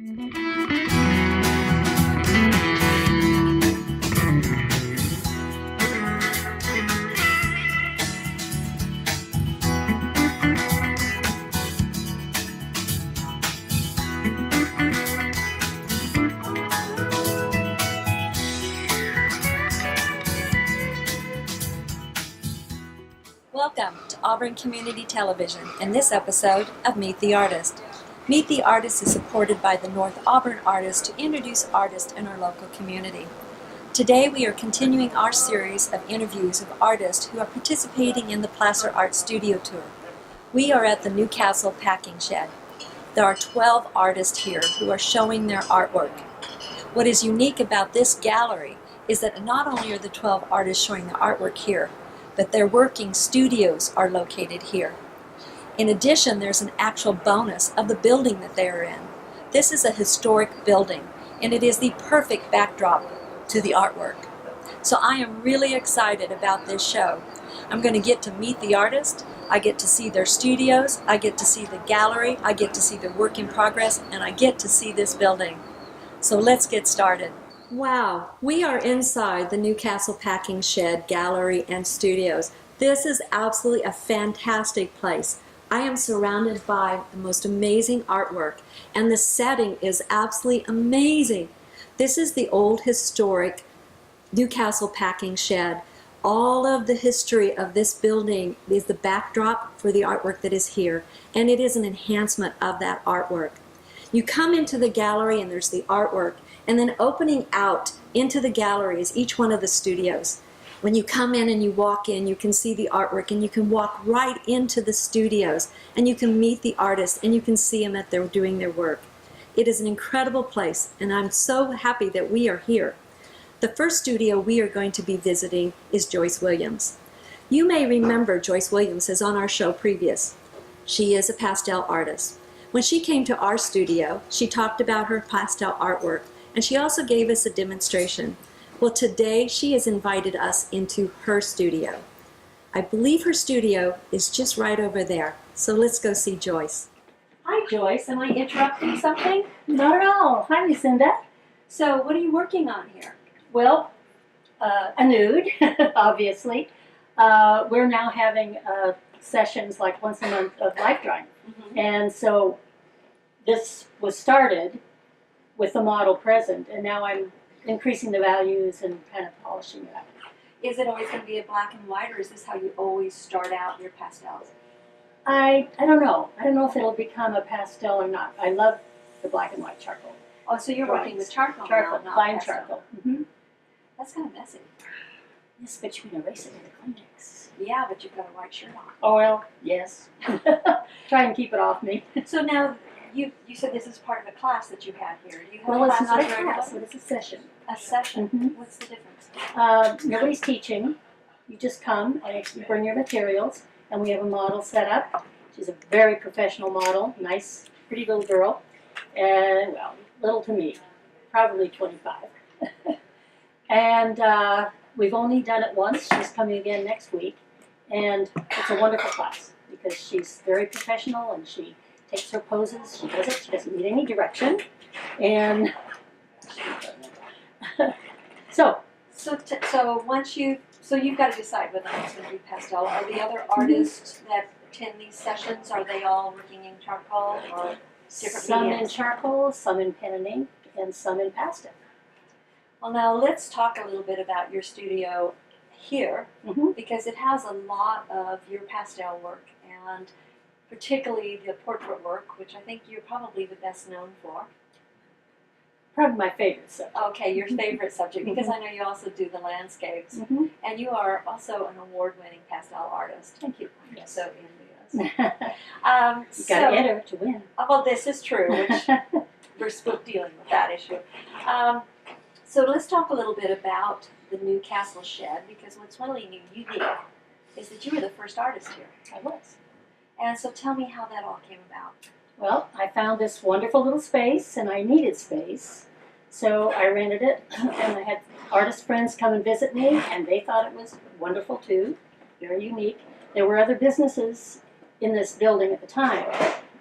Welcome to Auburn Community Television and this episode of Meet the Artist. Meet the Artist is supported by the North Auburn Artists to introduce artists in our local community. Today we are continuing our series of interviews of artists who are participating in the Placer Art Studio Tour. We are at the Newcastle Packing Shed. There are 12 artists here who are showing their artwork. What is unique about this gallery is that not only are the 12 artists showing their artwork here, but their working studios are located here. In addition, there's an actual bonus of the building that they are in. This is a historic building, and it is the perfect backdrop to the artwork. So I am really excited about this show. I'm going to get to meet the artist, I get to see their studios, I get to see the gallery, I get to see the work in progress, and I get to see this building. So let's get started. Wow, we are inside the Newcastle Packing Shed Gallery and Studios. This is absolutely a fantastic place. I am surrounded by the most amazing artwork, and the setting is absolutely amazing. This is the old historic Newcastle Packing Shed. All of the history of this building is the backdrop for the artwork that is here, and it is an enhancement of that artwork. You come into the gallery and there's the artwork, and then opening out into the gallery is each one of the studios. When you come in and you walk in, you can see the artwork, and you can walk right into the studios, and you can meet the artists, and you can see them at they're doing their work. It is an incredible place, and I'm so happy that we are here. The first studio we are going to be visiting is Joyce Williams. You may remember Joyce Williams as on our show previous. She is a pastel artist. When she came to our studio, she talked about her pastel artwork, and she also gave us a demonstration. Well, today she has invited us into her studio. I believe her studio is just right over there. So let's go see Joyce. Hi, Joyce. Am I interrupting something? Not at all. Hi, LouCinda. So what are you working on here? Well, a nude, obviously. We're now having sessions like once a month of life drawing. And so this was started with the model present, and now I'm increasing the values and kind of polishing it up. Is it always going to be a black and white, or is this how you always start out your pastels? I don't know. I don't know if it'll become a pastel or not. I love the black and white charcoal. Oh, so you're working with charcoal Charcoal, now, not fine pastel. charcoal. That's kind of messy. Yes, but you can erase it with a Kleenex. Yeah, but you've got a white shirt on. Oh, well, yes. Try and keep it off me. So now, you said this is part of a class that you had here. Do you have Well, it's not a classes class, regularly? but it's a session. A session? Mhm. What's the difference? Nobody's teaching. You just come and you bring your materials, and we have a model set up. She's a very professional model, nice, pretty little girl, and well, little to me, probably 25. And we've only done it once. She's coming again next week, and it's a wonderful class because she's very professional and she takes her poses. She does it. She doesn't need any direction, and so you've got to decide whether it's going to be pastel. Are the other artists that attend these sessions, are they all working in charcoal or different some in mediums? charcoal, some in pen and ink, and some in pastel. Well, now let's talk a little bit about your studio here, because it has a lot of your pastel work, and particularly the portrait work, which I think you're probably the best known for. Probably my favorite subject. Okay, your favorite subject, because I know you also do the landscapes, and you are also an award-winning pastel artist. Thank you. Yes. So envious. You got to enter to win. Well, this is true, which we're still dealing with that issue. So let's talk a little bit about the Newcastle Shed, because what's really unique is that you were the first artist here. I was. And so tell me how that all came about. Well, I found this wonderful little space, and I needed space. So I rented it, and I had artist friends come and visit me, and they thought it was wonderful too, very unique. There were other businesses in this building at the time,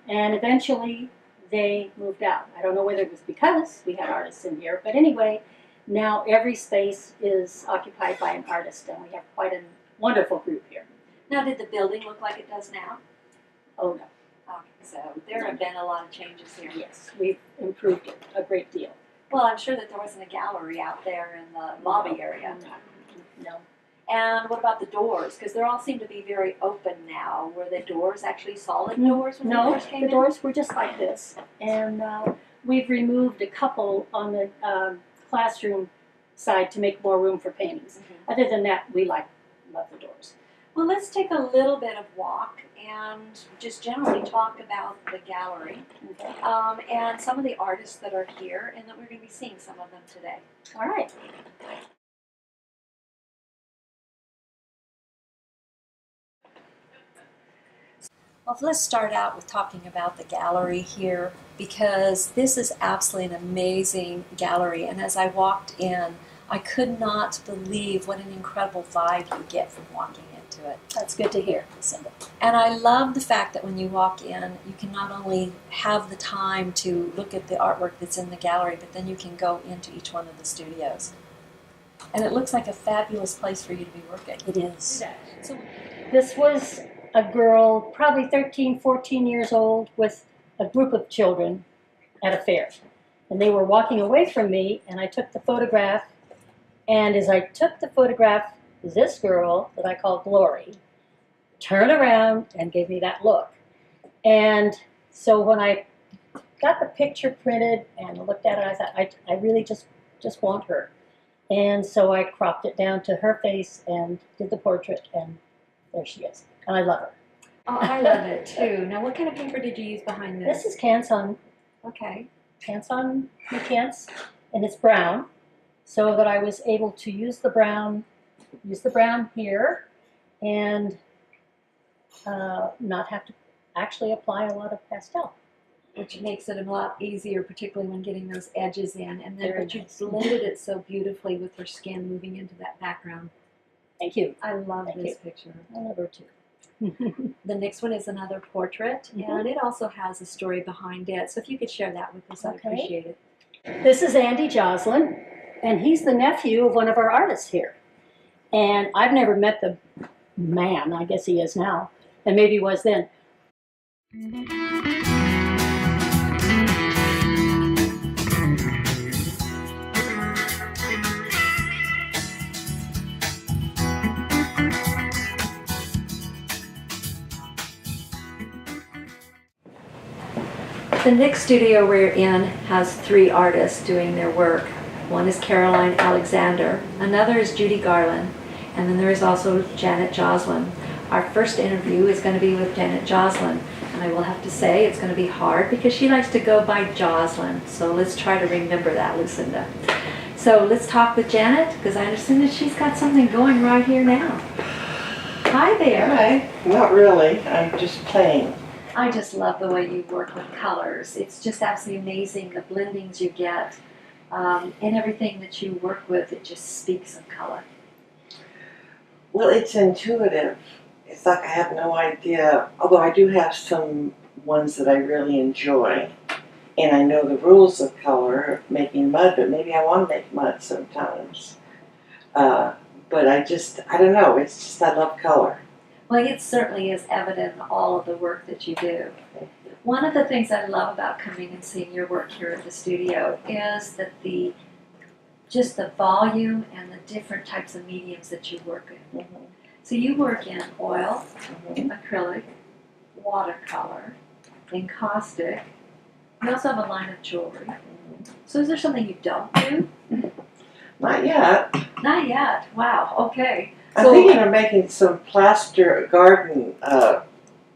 and eventually they moved out. I don't know whether it was because we had artists in here, but anyway, now every space is occupied by an artist, and we have quite a wonderful group here. Now, did the building look like it does now? Oh no, Okay, so there have been a lot of changes here. yes, we've improved it a great deal. Well, I'm sure that there wasn't a gallery out there in the lobby area. No. And what about the doors? Because they all seem to be very open now. Were the doors actually solid doors when No, you first came the in? doors were just like this, and we've removed a couple on the classroom side to make more room for paintings. Mhm. Other than that, we love the doors. Well, let's take a little bit of walk and just generally talk about the gallery Okay. and some of the artists that are here, and that we're going to be seeing some of them today. All right. Well, let's start out with talking about the gallery here, because this is absolutely an amazing gallery. And as I walked in, I could not believe what an incredible vibe you get from walking into it. That's good to hear, LouCinda. And I love the fact that when you walk in, you can not only have the time to look at the artwork that's in the gallery, but then you can go into each one of the studios. And it looks like a fabulous place for you to be working. It is. So, This was a girl, probably 13, 14 years old, with a group of children at a fair. And they were walking away from me, and I took the photograph. And as I took the photograph, this girl that I call Glory turned around and gave me that look. And so when I got the picture printed and looked at it, I thought, I really just want her. And so I cropped it down to her face and did the portrait, and there she is. And I love her. oh, I love it too. Now, what kind of paper did you use behind this? This is Canson McCants, and it's brown, so that I was able to use the brown here, and not have to actually apply a lot of pastel. Which makes it a lot easier, particularly when getting those edges in. And then, Very but you nice. blended it so beautifully with her skin moving into that background. Thank you. I love Thank this you. picture. I love her too. The next one is another portrait, and it also has a story behind it. So if you could share that with us, I'd Okay. appreciate it. This is Andy Joslin, and he's the nephew of one of our artists here. And I've never met the man, I guess he is now, and maybe he was then. The next studio we're in has 3 artists doing their work. One is Caroline Alexander, another is Judy Garland, and then there is also Janet Joslin. Our first interview is going to be with Janet Joslin, and I will have to say it's going to be hard because she likes to go by Joslin, so let's try to remember that, LouCinda. So let's talk with Janet, because I understand that she's got something going right here now. Hi there. Hi. Not really. I'm just playing. I just love the way you work with colors. It's just absolutely amazing, the blendings you get, and everything that you work with, it just speaks of color. Well, it's intuitive. It's like I have no idea, although I do have some ones that I really enjoy. And I know the rules of color, of making mud, but maybe I want to make mud sometimes. But I don't know, it's just I love color. Well, it certainly is evident in all of the work that you do. One of the things I love about coming and seeing your work here at the studio is that just the volume and the different types of mediums that you work in. So you work in oil, acrylic, watercolor, encaustic. You also have a line of jewelry. So is there something you don't do? Not yet. Not yet. Wow. Okay. I'm thinking of making some plaster garden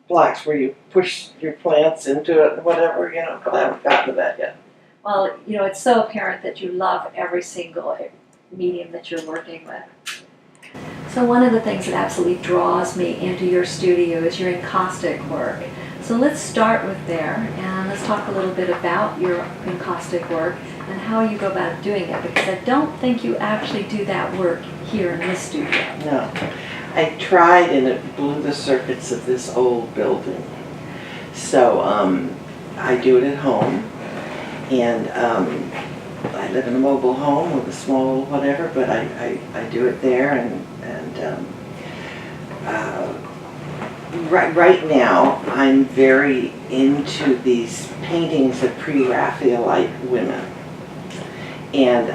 blocks where you push your plants into it and whatever, but I haven't gotten to that yet. Well, it's so apparent that you love every single medium that you're working with. So one of the things that absolutely draws me into your studio is your encaustic work. So let's start with there, and let's talk a little bit about your encaustic work and how you go about doing it, because I don't think you actually do that work here in this studio. No. I tried and it blew the circuits of this old building. So I do it at home, and I live in a mobile home with a small whatever, but I do it there, and right now I'm very into these paintings of pre-Raphaelite women, and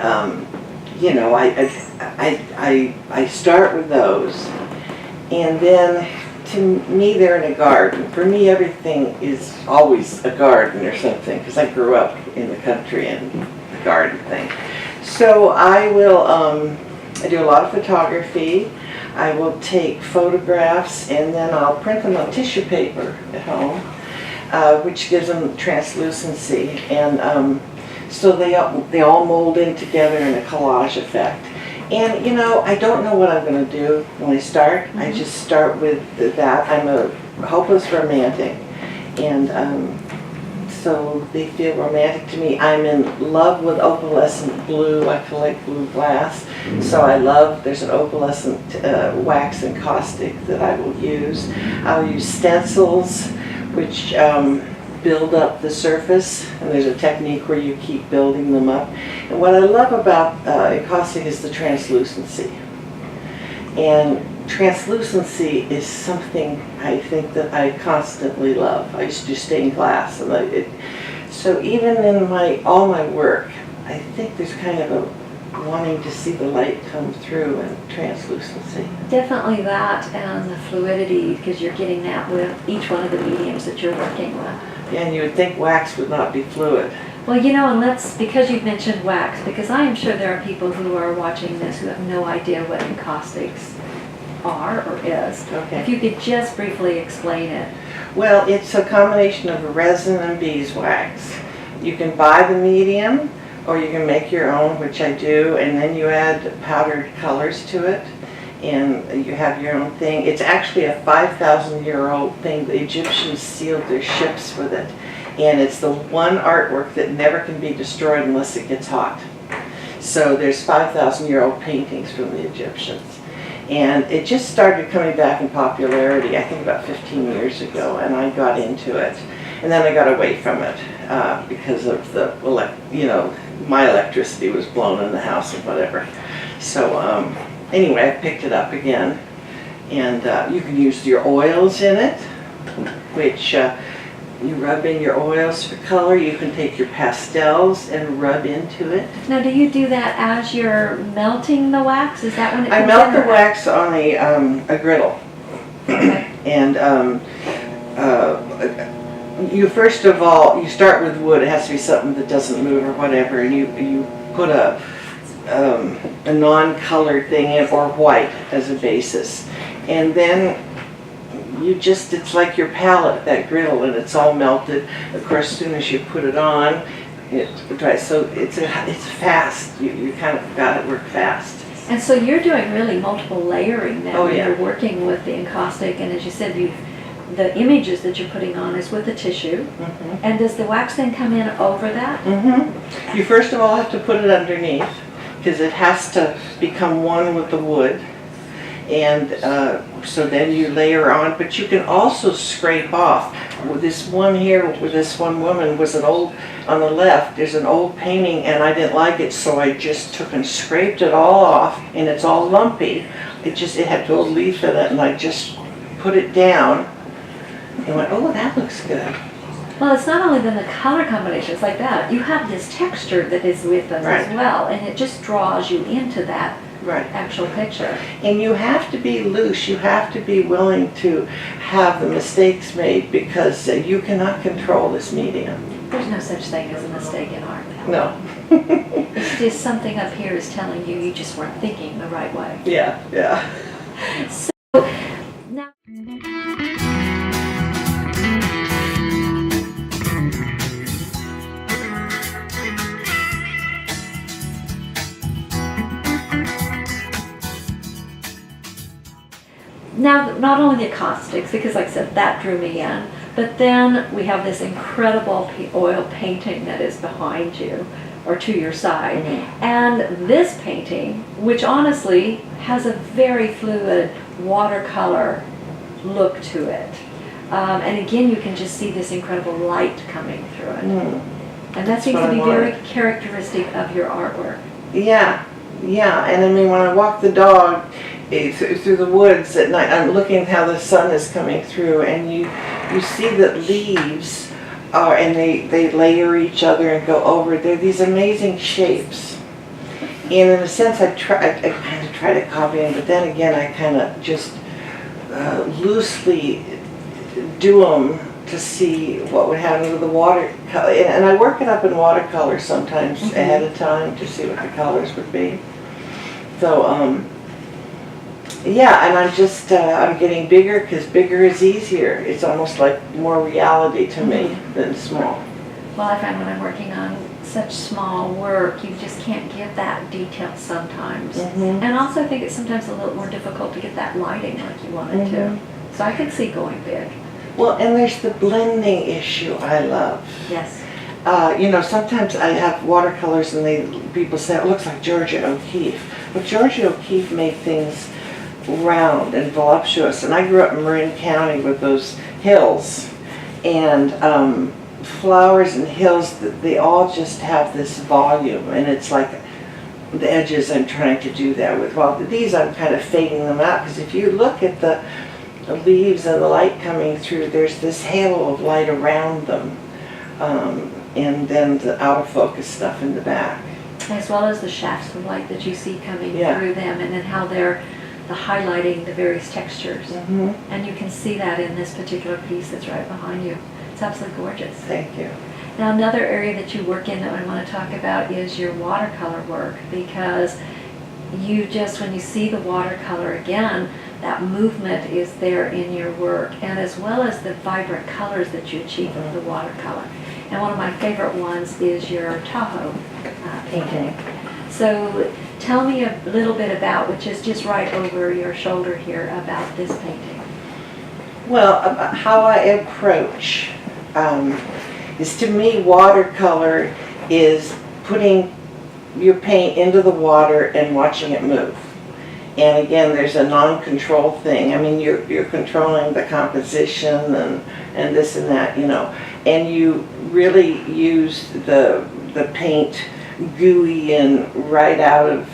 you know, I start with those, and then to me they're in a garden. For me, everything is always a garden or something, because I grew up in the country and the garden thing. So I will, I do a lot of photography. I will take photographs and then I'll print them on tissue paper at home, which gives them translucency, and so they all mold in together in a collage effect. And you know, I don't know what I'm going to do when I start. I just start with that. I'm a hopeless romantic, and so they feel romantic to me. I'm in love with opalescent blue. I collect blue glass, so I love, there's an opalescent wax and caustic that I will use. I'll use stencils, which build up the surface, and there's a technique where you keep building them up. And what I love about encaustic is the translucency. And translucency is something I think that I constantly love. I used to do stained glass, and so even in all my work, I think there's kind of a wanting to see the light come through and translucency. Definitely that, and the fluidity, because you're getting that with each one of the mediums that you're working with. Yeah, and you would think wax would not be fluid. Well, you know, and that's because you've mentioned wax, because I am sure there are people who are watching this who have no idea what encaustics are or is. Okay. If you could just briefly explain it. Well, it's a combination of resin and beeswax. You can buy the medium, or you can make your own, which I do, and then you add powdered colors to it, and you have your own thing. It's actually a 5,000-year-old thing. The Egyptians sealed their ships with it, and it's the one artwork that never can be destroyed unless it gets hot. So there's 5,000-year-old paintings from the Egyptians, and it just started coming back in popularity, I think about 15 years ago, and I got into it, and then I got away from it because of the, you know, my electricity was blown in the house and whatever. So anyway, I picked it up again, and you can use your oils in it, which you rub in your oils for color. You can take your pastels and rub into it. Now, do you do that as you're melting the wax? Is that when it I comes melt in, the or- wax on a griddle, Okay. and you first of all, you start with wood. It has to be something that doesn't move or whatever, and you put a non-colored thing in, or white as a basis, and then you just, it's like your palette, that griddle, and it's all melted. Of course, as soon as you put it on, it dries. So it's fast. You kind of got to work fast. And so you're doing really multiple layering then. Oh, when yeah. You're working with the encaustic, and as you said, the images that you're putting on is with the tissue. Mm-hmm. And does the wax then come in over that? Mm-hmm. You first of all have to put it underneath, because it has to become one with the wood. And so then you layer on, but you can also scrape off. This one here with this one woman was an old, on the left, there's an old painting, and I didn't like it, so I just took and scraped it all off, and it's all lumpy. It had a little leaf in it, and I just put it down and went, oh, that looks good. Well, it's not only then the color combinations like that, you have this texture that is with them as Right. well, and it just draws you into that Right. actual picture. And you have to be loose. You have to be willing to have the mistakes made, because you cannot control this medium. There's no such thing as a mistake in art. No. It's just something up here is telling you just weren't thinking the right way. Yeah, yeah. So now, not only the acoustics, because like I said, that drew me in, but then we have this incredible oil painting that is behind you, or to your side. Mhm. And this painting, which honestly has a very fluid watercolor look to it. And again, you can just see this incredible light coming through it. Mm. And that seems what to be I very wanted. characteristic of your artwork. Yeah, yeah, and I mean when I walk the dog through the woods at night, I'm looking at how the sun is coming through, and you see that leaves are, and they layer each other and go over. They're these amazing shapes. And in a sense, I kind of try to copy them, but then again, I kind of just loosely do them to see what would happen with the watercolor. And I work it up in watercolor sometimes ahead of time to see what the colors would be. So, yeah, and I'm just, I'm getting bigger because bigger is easier. It's almost like more reality to me than small. Well, I find when I'm working on such small work, you just can't get that detail sometimes. And also I think it's sometimes a little more difficult to get that lighting like you wanted to. So I can see going big. Well, and there's the blending issue I love. Yes. You know, sometimes I have watercolors and people say, it looks like Georgia O'Keeffe. But Georgia O'Keeffe made things round and voluptuous. And I grew up in Marin County with those hills. And flowers and hills, they all just have this volume. And it's like the edges I'm trying to do that with. Well, these I'm kind of fading them out. Because if you look at the leaves and the light coming through, there's this halo of light around them. And then the out of focus stuff in the back. As well as the shafts of light that you see coming Yeah. through them, and then how they're highlighting the various textures. And you can see that in this particular piece that's right behind you. It's absolutely gorgeous. Thank you. Now, another area that you work in that I want to talk about is your watercolor work, because you just, when you see the watercolor again, that movement is there in your work, and as well as the vibrant colors that you achieve with the watercolor. And one of my favorite ones is your Tahoe painting. So tell me a little bit about, which is just right over your shoulder here, about this painting. Well, about how I approach is, to me, watercolor is putting your paint into the water and watching it move. And again, there's a non-control thing. I mean, you're controlling the composition and this and that, you know. And you really use the paint gooey and right out of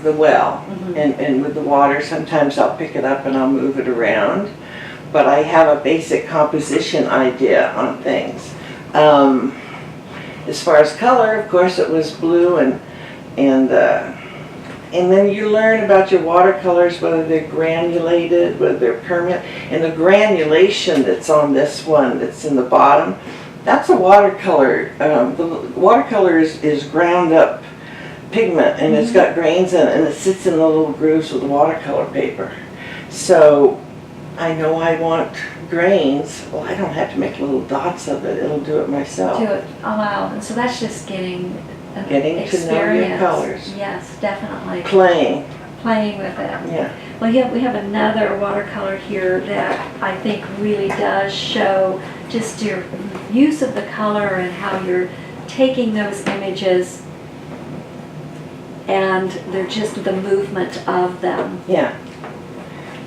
the well. And with the water, sometimes I'll pick it up and I'll move it around. But I have a basic composition idea on things. As far as color, of course, it was blue and then you learn about your watercolors, whether they're granulated, whether they're permanent. And the granulation that's on this one, that's in the bottom, that's a watercolor. The watercolor is ground up pigment, and it's got grains in it, and it sits in the little grooves with the watercolor paper. So I know I want grains. Well, I don't have to make little dots of it. It'll do it myself. Do it. Oh, wow. And so that's just getting an Getting experience. to know your colors. Yes, definitely. Playing. Playing with it. Yeah. Well, yeah, we have another watercolor here that I think really does show just your use of the color and how you're taking those images and they're just the movement of them. Yeah.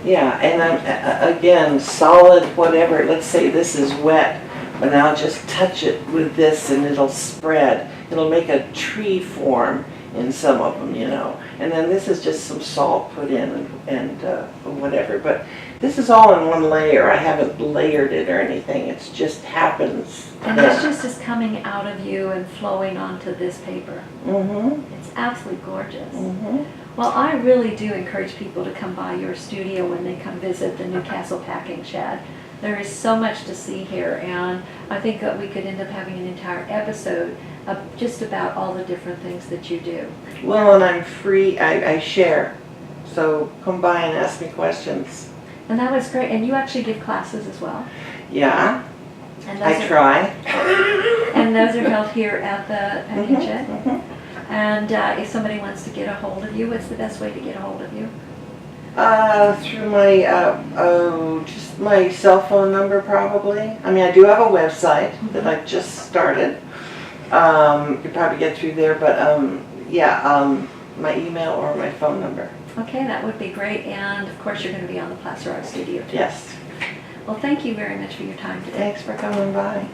Yeah, and I'm, again, solid whatever. Let's say this is wet, but I'll just touch it with this and it'll spread. It'll make a tree form in some of them, you know. And then this is just some salt put in and whatever. But this is all in one layer. I haven't layered it or anything. It just happens. And this just is coming out of you and flowing onto this paper. It's absolutely gorgeous. Well, I really do encourage people to come by your studio when they come visit the Newcastle Packing Shed. There is so much to see here, and I think that we could end up having an entire episode of just about all the different things that you do. Well, and I'm free. I share. So come by and ask me questions. And that was great. And you actually give classes as well. Yeah, And I try. And those are held here at the Packing Shed. And if somebody wants to get a hold of you, what's the best way to get a hold of you? Through my, just my cell phone number probably. I mean, I do have a website that I've just started. You could probably get through there, but yeah, my email or my phone number. Okay, that would be great. And of course, you're going to be on the Placer Art Studio too. Yes. Well, thank you very much for your time today. Thanks for coming by.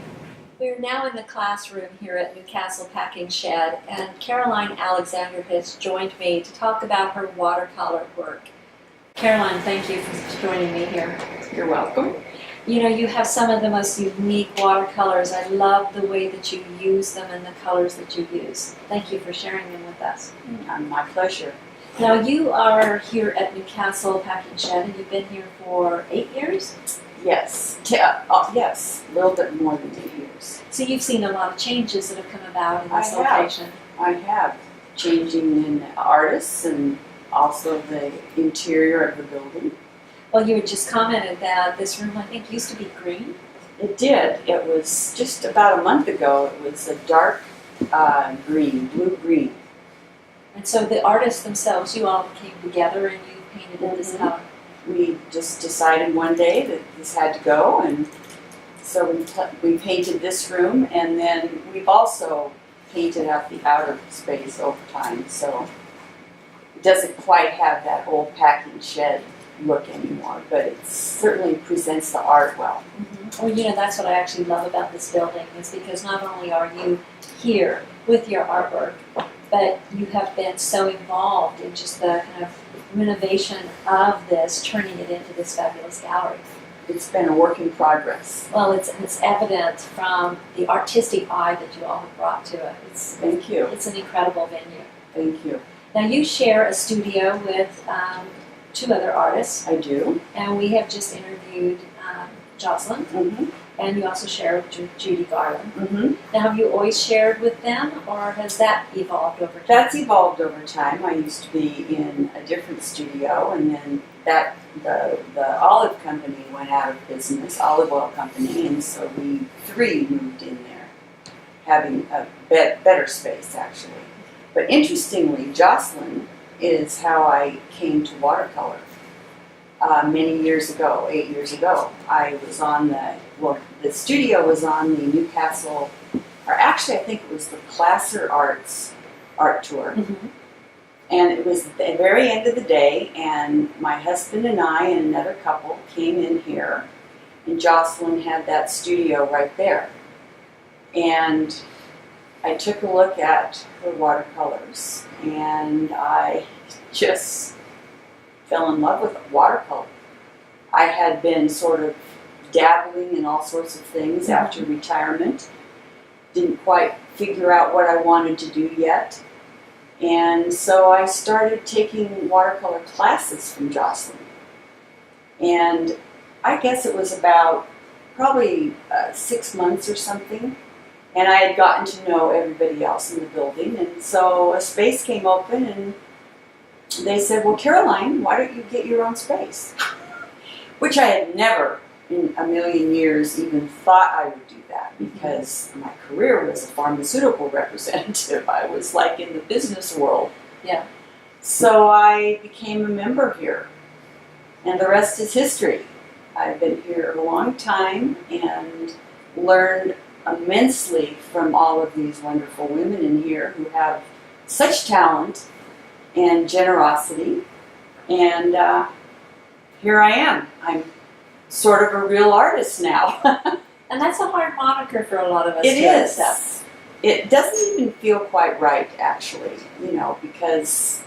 We're now in the classroom here at Newcastle Packing Shed, and Caroline Alexander has joined me to talk about her watercolor work. Caroline, thank you for joining me here. You're welcome. You know, you have some of the most unique watercolors. I love the way that you use them and the colors that you use. Thank you for sharing them with us. My pleasure. Now, you are here at Newcastle Packing Shed, and you've been here for 8 years? Yes. Yes. A little bit more than 8 years. So you've seen a lot of changes that have come about in this I have. location. I have. Changing in artists and also the interior of the building. Well, you had just commented that this room, I think, used to be green. It did. It was just about a month ago. It was a dark green, blue-green. And so the artists themselves, you all came together and you painted it this Mhm. color. We just decided one day that this had to go, and so we painted this room, and then we've also painted out the outer space over time, so it doesn't quite have that old packing shed look anymore, but it certainly presents the art well. Well, you know, that's what I actually love about this building, is because not only are you here with your artwork, but you have been so involved in just the kind of renovation of this, turning it into this fabulous gallery. It's been a work in progress. Well, it's evident from the artistic eye that you all have brought to it. Thank you. It's an incredible venue. Thank you. Now, you share a studio with 2 other artists, I do. and we have just interviewed Jocelyn, Mm-hmm. and you also share with Judy Garland. Mm-hmm. Now, have you always shared with them, or has that evolved over time? That's evolved over time. I used to be in a different studio, and then the olive company went out of business, olive oil company, and so we 3 moved in there, having a better space actually. But interestingly, Jocelyn is how I came to watercolor. Many years ago, 8 years ago, I was on the studio was on the Newcastle, or actually I think it was the Placer Arts art tour. Mhm. And it was the very end of the day, and my husband and I and another couple came in here, and Jocelyn had that studio right there. And I took a look at her watercolors, and I just fell in love with watercolor. I had been sort of dabbling in all sorts of things after retirement. Didn't quite figure out what I wanted to do yet. And so I started taking watercolor classes from Jocelyn. And I guess it was about probably 6 months or something. And I had gotten to know everybody else in the building. And so a space came open, and they said, well, Caroline, why don't you get your own space? Which I had never in a million years even thought I would do that, because my career was a pharmaceutical representative. I was like in the business world. Yeah. So I became a member here, and the rest is history. I've been here a long time and learned immensely from all of these wonderful women in here who have such talent and generosity, and here I am. I'm sort of a real artist now. And that's a hard moniker for a lot of us It to is. accept. It doesn't even feel quite right, actually, because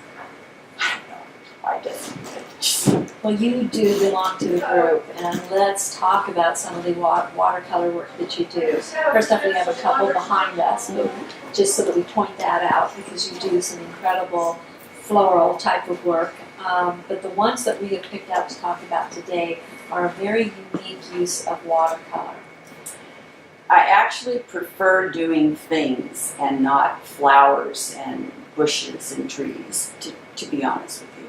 I don't know why doesn't it? Just, Well, you do belong to the group, and let's talk about some of the watercolor work that you do. First off, we have a couple behind us, but just so that we point that out, because you do some incredible floral type of work. But the ones that we have picked out to talk about today are a very unique use of watercolor. I actually prefer doing things and not flowers and bushes and trees, to be honest with you.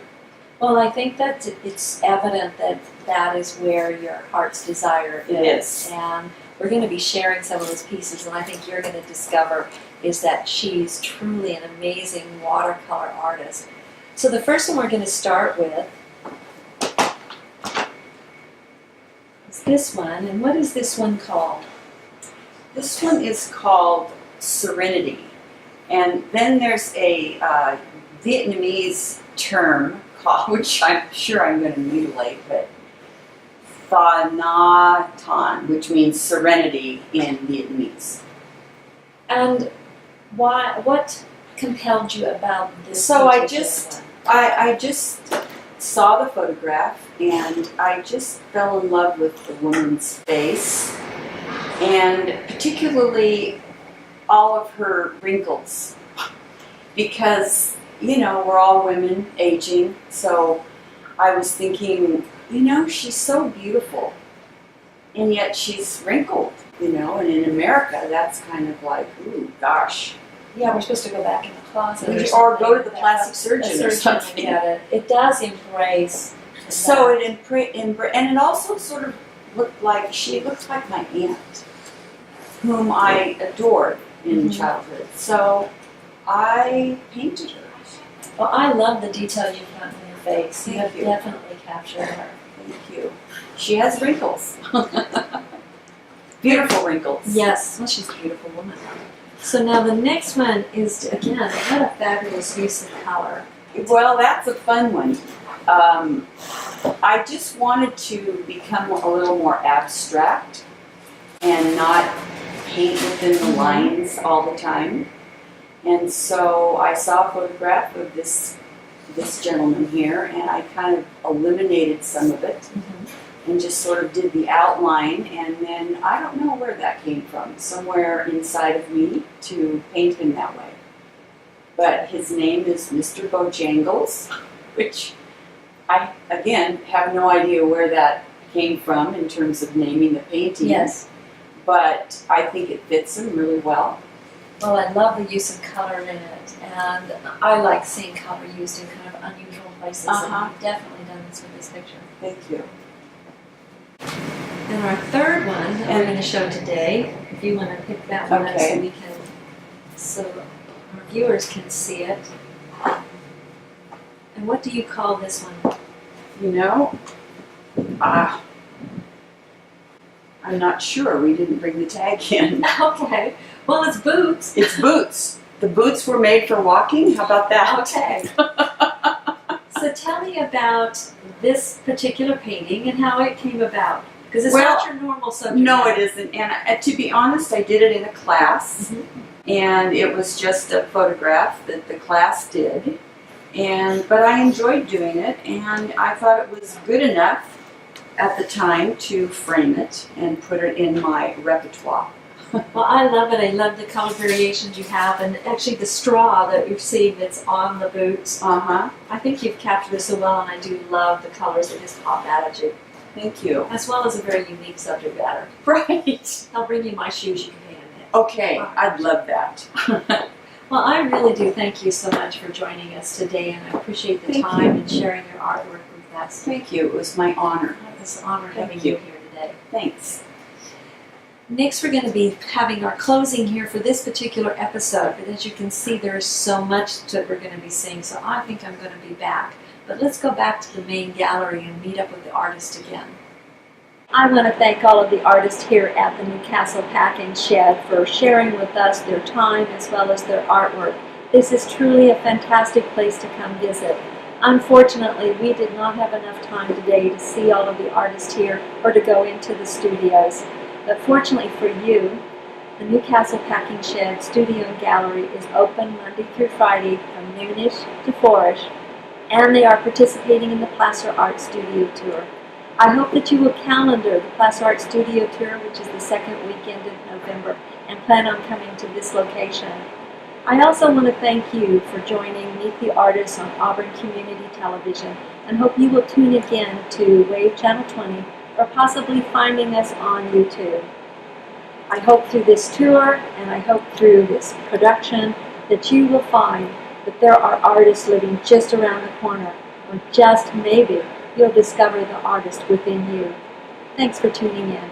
Well, I think that it's evident that that is where your heart's desire It is. is. And we're going to be sharing some of those pieces, and I think you're going to discover is that she's truly an amazing watercolor artist. So the first one we're going to start with is this one. And what is this one called? This one is called Serenity. And then there's a Vietnamese term called, which I'm sure I'm going to mutilate, but Tha Na Tan, which means serenity in Vietnamese. And what compelled you about this? So I particular just- one? I just saw the photograph and I just fell in love with the woman's face, and particularly all of her wrinkles, because we're all women aging, so I was thinking, she's so beautiful and yet she's wrinkled, and in America that's kind of like, ooh, gosh. Yeah, we're supposed to go back in the closet Or go to the something. plastic surgeon or something. Get it. It does embrace. So that. and it also sort of looked like, she looked like my aunt, whom I adored in Mhm. childhood. So I painted her. Well, I love the detail you've got in your face. You Thank have you. definitely captured her. Thank you. She has wrinkles. Beautiful wrinkles. Yes, well, she's a beautiful woman. So now the next one is, again, what a fabulous use of color. Well, that's a fun one. I just wanted to become a little more abstract and not paint within the lines all the time. And so I saw a photograph of this gentleman here, and I kind of eliminated some of it and just sort of did the outline, and then I don't know where that came from, somewhere inside of me to paint him that way. But his name is Mr. Bojangles, which I, again, have no idea where that came from in terms of naming the painting. Yes. But I think it fits him really well. Well, I love the use of color in it, and I like seeing color used in kind of unusual places, and you've definitely done this with this picture. Thank you. And our third one that we're going to show today, if you want to pick that one up Okay. so our viewers can see it. And what do you call this one? I'm not sure. We didn't bring the tag in. Okay, well, it's boots. It's boots. The boots were made for walking. How about that? Okay. So tell me about this particular painting and how it came about. Because it's Well, not your normal subject No, matter. it isn't. And to be honest, I did it in a class, and it was just a photograph that the class did. But I enjoyed doing it, and I thought it was good enough at the time to frame it and put it in my repertoire. Well, I love it. I love the color variations you have, and actually the straw that you're seeing that's on the boots. Uh-huh. I think you've captured this so well, and I do love the colors that just pop out at you, Thank you. as well as a very unique subject matter. Right. I'll bring you my shoes. You can paint in it. Okay, I'd love that. Well, I really do thank you so much for joining us today, and I appreciate the Thank time you. and sharing your artwork with us. Thank you. It was my honor. It's an honor Thank having you. you here today. Thanks. Next, we're going to be having our closing here for this particular episode, but as you can see, there is so much that we're going to be seeing, so I think I'm going to be back. But let's go back to the main gallery and meet up with the artist again. I want to thank all of the artists here at the Newcastle Packing Shed for sharing with us their time as well as their artwork. This is truly a fantastic place to come visit. Unfortunately, we did not have enough time today to see all of the artists here or to go into the studios. But fortunately for you, the Newcastle Packing Shed Studio and Gallery is open Monday through Friday from noonish to 4ish, and they are participating in the Placer Art Studio Tour. I hope that you will calendar the Placer Art Studio Tour, which is the second weekend of November, and plan on coming to this location. I also want to thank you for joining Meet the Artists on Auburn Community Television, and hope you will tune again to Wave Channel 20 or possibly finding us on YouTube. I hope through this tour and I hope through this production that you will find that there are artists living just around the corner, or just maybe you'll discover the artist within you. Thanks for tuning in.